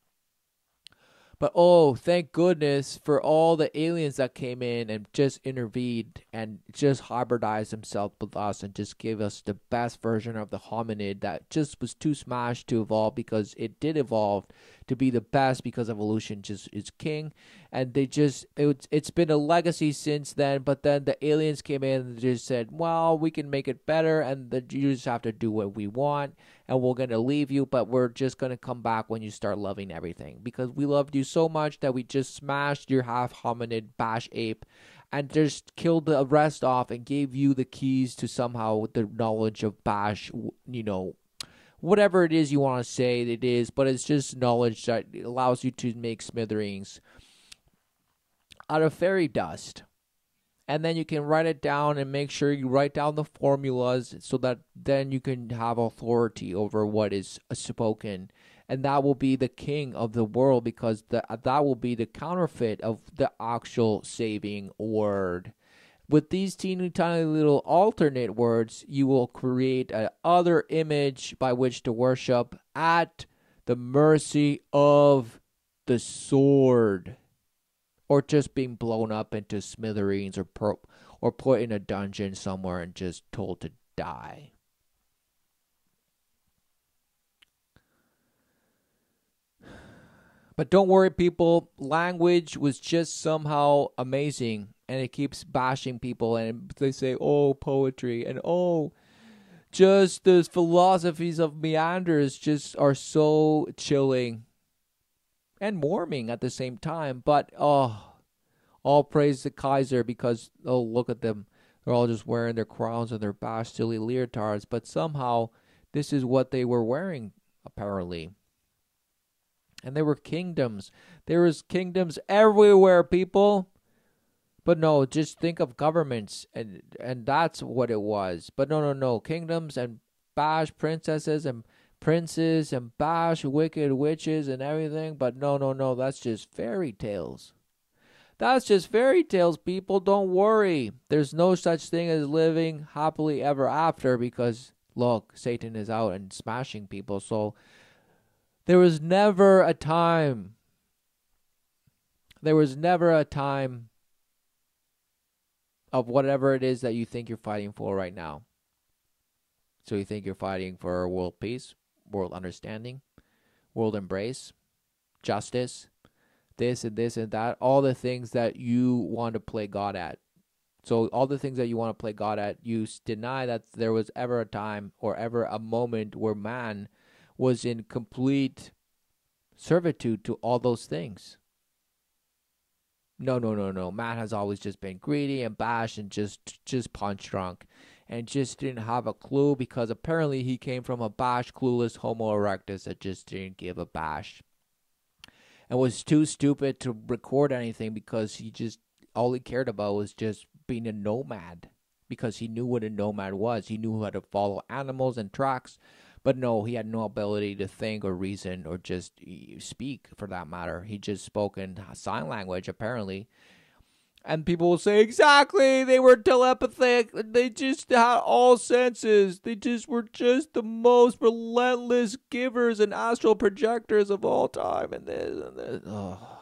But oh, thank goodness for all the aliens that came in and just intervened and just hybridized themselves with us and just gave us the best version of the hominid that just was too smashed to evolve, because it did evolve to be the best because evolution just is king. And it's been a legacy since then, but then the aliens came in and just said, well, we can make it better, and you just have to do what we want, and we're going to leave you, but we're just going to come back when you start loving everything, because we loved you so much that we just smashed your half hominid Bash ape and just killed the rest off and gave you the keys to somehow the knowledge of Bash, whatever it is you want to say it is, but it's just knowledge that allows you to make smithereens out of fairy dust. And then you can write it down and make sure you write down the formulas so that then you can have authority over what is spoken. And that will be the king of the world, because that will be the counterfeit of the actual saving word. With these teeny tiny little alternate words, you will create another image by which to worship at the mercy of the sword, or just being blown up into smithereens, or put in a dungeon somewhere and just told to die. But don't worry, people. Language was just somehow amazing, and it keeps bashing people. And they say, "Oh, poetry," and "Oh, just the philosophies of meanders just are so chilling and warming at the same time." But all praise the Kaiser, because look at them. They're all just wearing their crowns and their bash silly leotards. But somehow, this is what they were wearing, apparently. And there were kingdoms. There was kingdoms everywhere, people. But no, just think of governments, and that's what it was. But no. Kingdoms and bash princesses and princes and bash wicked witches and everything. But no. That's just fairy tales. That's just fairy tales, people. Don't worry. There's no such thing as living happily ever after, because, look, Satan is out and smashing people. So there was never a time. There was never a time of whatever it is that you think you're fighting for right now. So you think you're fighting for world peace, world understanding, world embrace, justice, this and this and that, all the things that you want to play God at. So all the things that you want to play God at, you deny that there was ever a time or ever a moment where man was in complete servitude to all those things. No. Man has always just been greedy and bash and just punch drunk, and just didn't have a clue, because apparently he came from a bash clueless homo erectus that just didn't give a bash and was too stupid to record anything, because he just, all he cared about was just being a nomad, because he knew what a nomad was. He knew how to follow animals and tracks. But no, he had no ability to think or reason or just speak, for that matter. He just spoke in sign language, apparently. And people will say, exactly, they were telepathic. They just had all senses. They just were just the most relentless givers and astral projectors of all time. And this and this. Oh.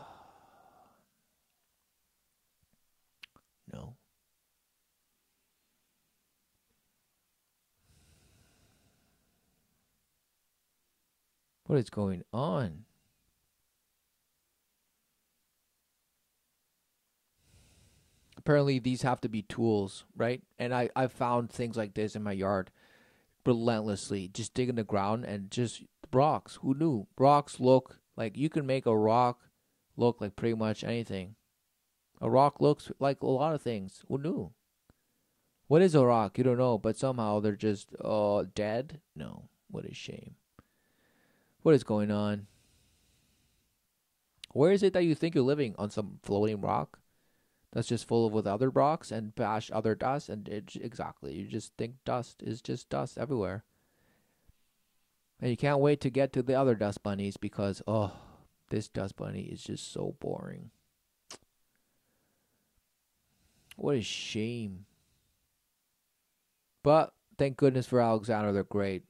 No. What is going on? Apparently, these have to be tools, right? And I found things like this in my yard relentlessly, just digging the ground and just rocks. Who knew? Rocks look like, you can make a rock look like pretty much anything. A rock looks like a lot of things. Who knew? What is a rock? You don't know, but somehow they're just dead? No. What a shame. What is going on? Where is it that you think you're living? On some floating rock that's just full of with other rocks and bash other dust? And exactly, you just think dust is just dust everywhere. And you can't wait to get to the other dust bunnies, because, this dust bunny is just so boring. What a shame. But thank goodness for Alexander the Great.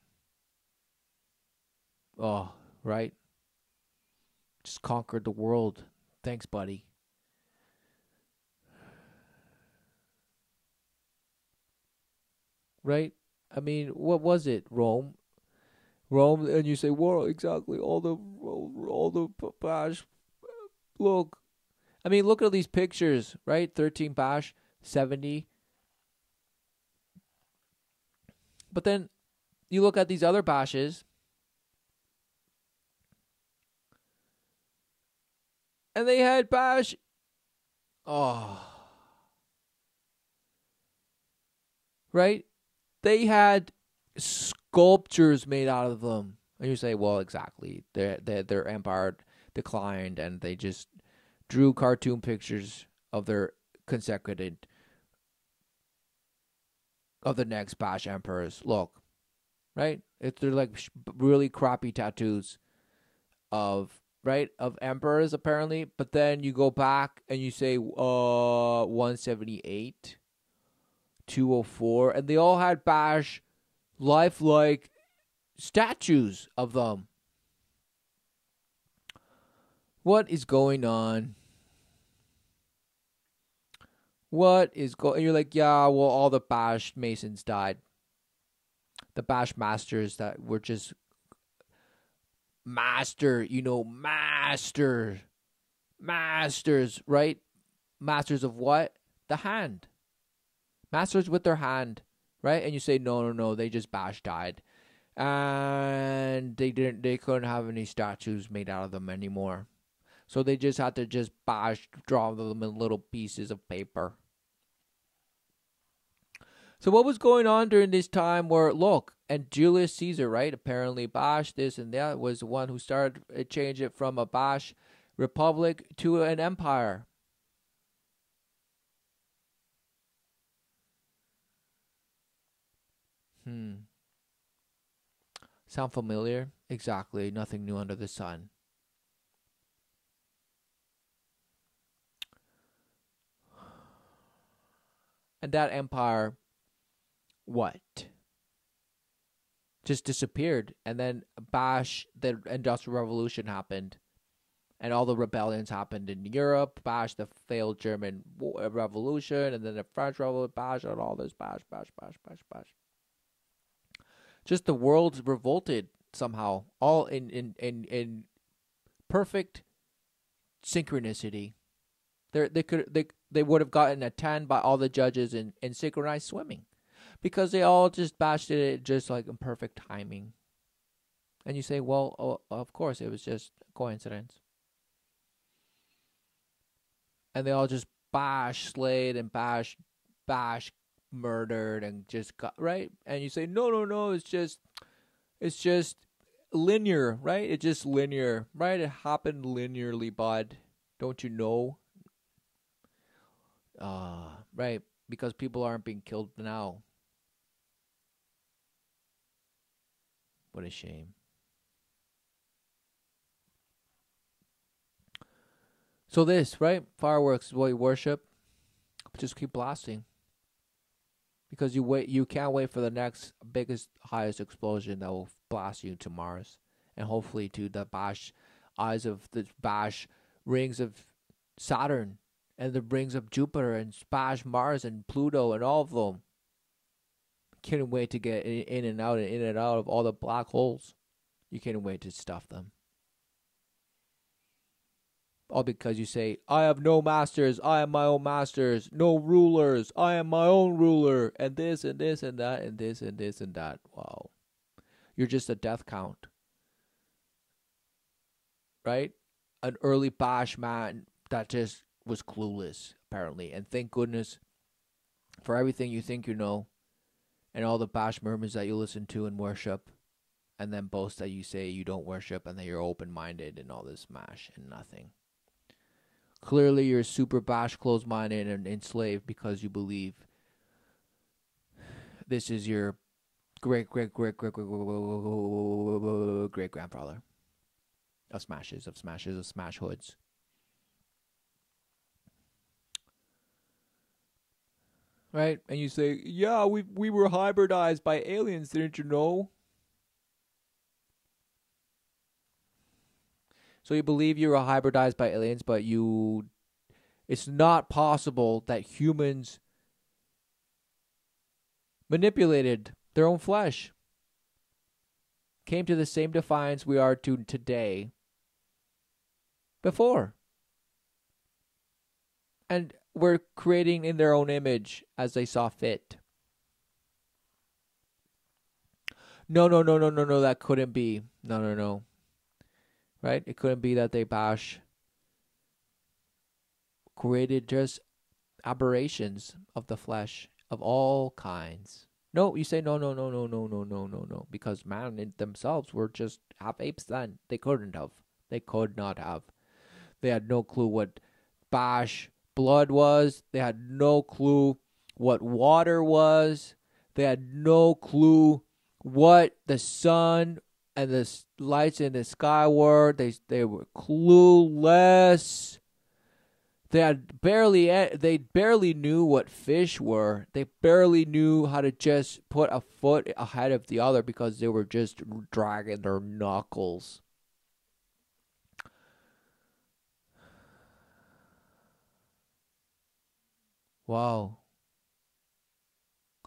Oh, right? Just conquered the world. Thanks, buddy. Right? I mean, what was it? Rome, and you say, well, exactly. All the bash. Look, I mean, look at these pictures, right? 13 bash, 70. But then you look at these other bashes, and they had bash. Right? They had sculptures made out of them. And you say, well, exactly. Their empire declined, and they just drew cartoon pictures of their consecutive, of the next bash emperors. Look, right? They're like really crappy tattoos of, right, of emperors, apparently. But then you go back and you say 178, 204, and they all had bash lifelike statues of them. What is going on? What is going? You're like, yeah, well, all the bash masons died. The bash masters that were just master, masters, right? Masters of what? The hand. Masters with their hand, right? And you say, no, they just died. And they couldn't have any statues made out of them anymore. So they just had to draw them in little pieces of paper. So what was going on during this time where, look, and Julius Caesar, right? Apparently Bash, this and that, was the one who started change it from a Bash republic to an empire. Sound familiar? Exactly. Nothing new under the sun. And that empire, what? Just disappeared. And then Bash, the Industrial Revolution happened. And all the rebellions happened in Europe. Bash, the failed German Revolution. And then the French Revolution. Bash, and all this. Bash. Just the world revolted somehow. All in perfect synchronicity. They would have gotten a 10 by all the judges in synchronized swimming, because they all just bashed it just like in perfect timing. And you say, well, of course it was just a coincidence. And they all just slayed and bash, murdered, and just got right. And you say, no, it's just linear, right? It's just linear, right? It happened linearly, bud. Don't you know? Right, because people aren't being killed now. What a shame. So this, right? Fireworks is what you worship. Just keep blasting. Because you can't wait for the next biggest, highest explosion that will blast you to Mars. And hopefully to the eyes of the rings of Saturn. And the rings of Jupiter and Mars and Pluto and all of them. Can't wait to get in and out of all the black holes. You can't wait to stuff them. All because you say, I have no masters, I am my own masters, no rulers, I am my own ruler, and this and this and that and this and this and that. Wow. You're just a death count. Right? An early Bash man that just was clueless, apparently. And thank goodness for everything you think you know, and all the Bash murmurs that you listen to and worship, and then boast that you say you don't worship and that you're open-minded and all this mash and nothing. Clearly you're super Bash closed-minded and enslaved because you believe this is your great grandfather of smash hoods. Right? And you say, yeah, we were hybridized by aliens, didn't you know? So you believe you were hybridized by aliens, but it's not possible that humans manipulated their own flesh, came to the same defiance we are to today before. And were creating in their own image as they saw fit. No, that couldn't be. No. Right? It couldn't be that they created just aberrations of the flesh of all kinds. No, you say no, because man in themselves were just half apes then. They could not have. They had no clue what blood was. They had no clue what water was. They had no clue what the sun and the lights in the sky were. They were clueless. They barely knew what fish were. They barely knew how to just put a foot ahead of the other because they were just dragging their knuckles. Wow.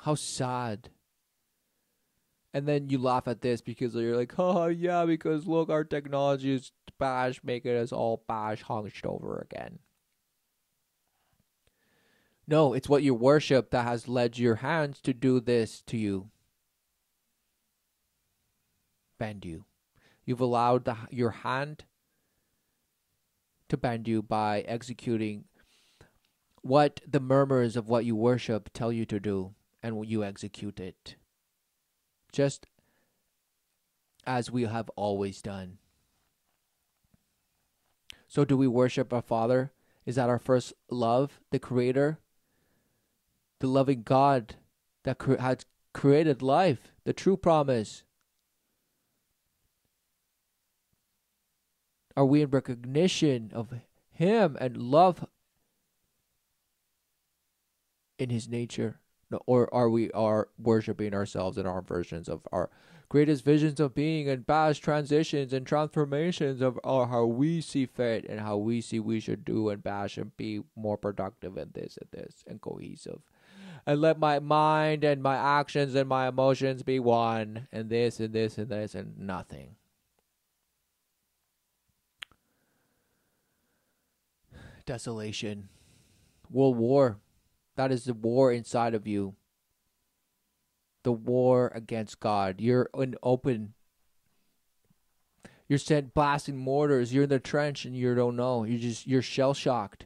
How sad. And then you laugh at this because you're like, oh yeah, because look, our technology is bash, making us all bash hunched over again. No, it's what you worship that has led your hands to do this to you. Bend you. You've allowed your hand to bend you by executing what the murmurs of what you worship tell you to do, and you execute it. Just as we have always done. So do we worship our Father? Is that our first love, the Creator? The loving God that has created life, the true promise. Are we in recognition of Him and love in His nature? No, or are we worshiping ourselves in our versions of our greatest visions of being and past transitions and transformations of how we see fit and how we see we should do and bash and be more productive in this and cohesive? And let my mind and my actions and my emotions be one, and this and this and this and nothing. Desolation. World war. That is the war inside of you. The war against God. You're you're sent blasting mortars. You're in the trench and you don't know. You're shell shocked.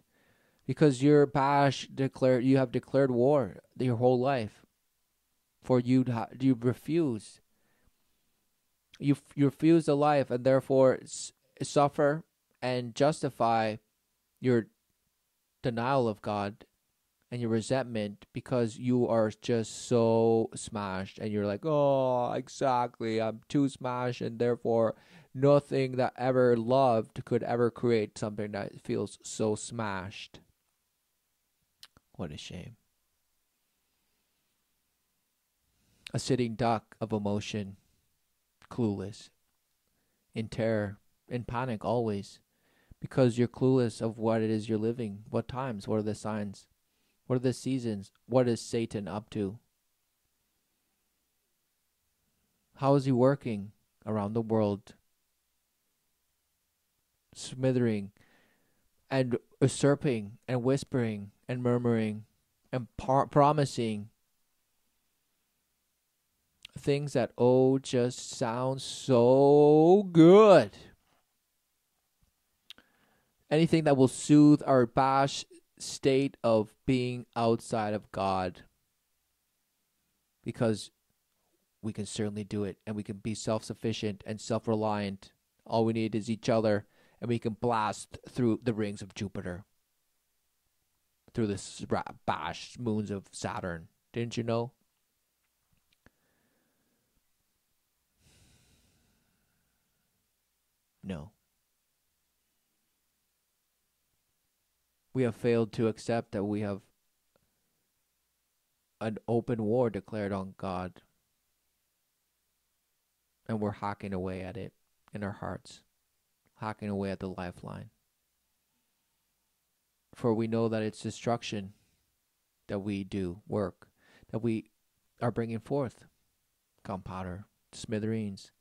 Because you have declared war your whole life. For you refuse. You refuse the life and therefore suffer and justify your denial of God and your resentment because you are just so smashed and you're like, oh, exactly, I'm too smashed and therefore nothing that ever loved could ever create something that feels so smashed. What a shame. A sitting duck of emotion, clueless, in terror, in panic always, because you're clueless of what it is you're living, what times, what are the signs, what are the seasons, what is Satan up to? How is he working around the world, smithering and usurping and whispering and murmuring and promising things that just sound so good. Anything that will soothe our bash state of being outside of God, because we can certainly do it and we can be self-sufficient and self-reliant. All we need is each other, and we can blast through the rings of Jupiter, through the bash moons of Saturn. Didn't you know? No. We have failed to accept that we have an open war declared on God, and we're hacking away at it in our hearts, hacking away at the lifeline. For we know that it's destruction that we do work, that we are bringing forth, gunpowder, smithereens,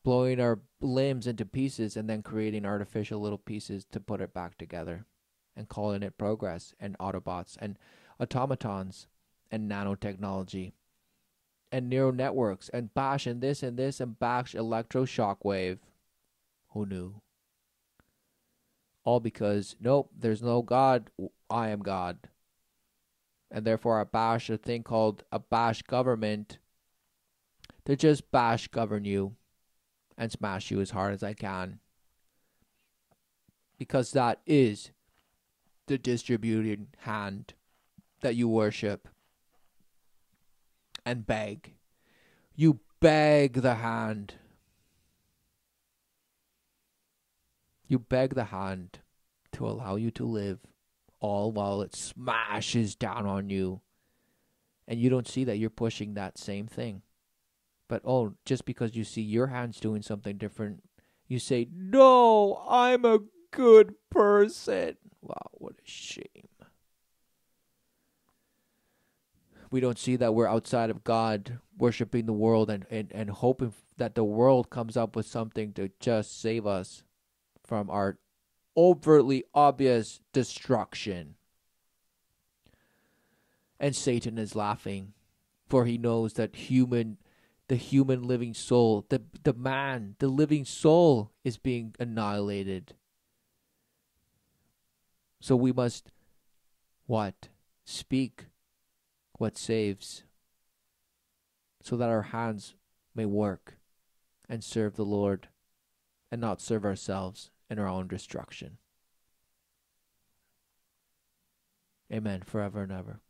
blowing our limbs into pieces and then creating artificial little pieces to put it back together and calling it progress and Autobots and automatons and nanotechnology and neural networks and bash and this and bash electroshock-wave. Who knew? All because, nope, there's no God, I am God. And therefore I bash a thing called a bash government to just bash govern you and smash you as hard as I can. Because that is the distributed hand that you worship and beg. You beg the hand. You beg the hand to allow you to live, all while it smashes down on you. And you don't see that you're pushing that same thing. But just because you see your hands doing something different, you say, no, I'm a good person. Wow, what a shame. We don't see that we're outside of God, worshiping the world and hoping that the world comes up with something to just save us from our overtly obvious destruction. And Satan is laughing, for he knows that the human living soul, the living soul is being annihilated. So we must what? Speak what saves, so that our hands may work and serve the Lord and not serve ourselves and our own destruction. Amen, forever and ever.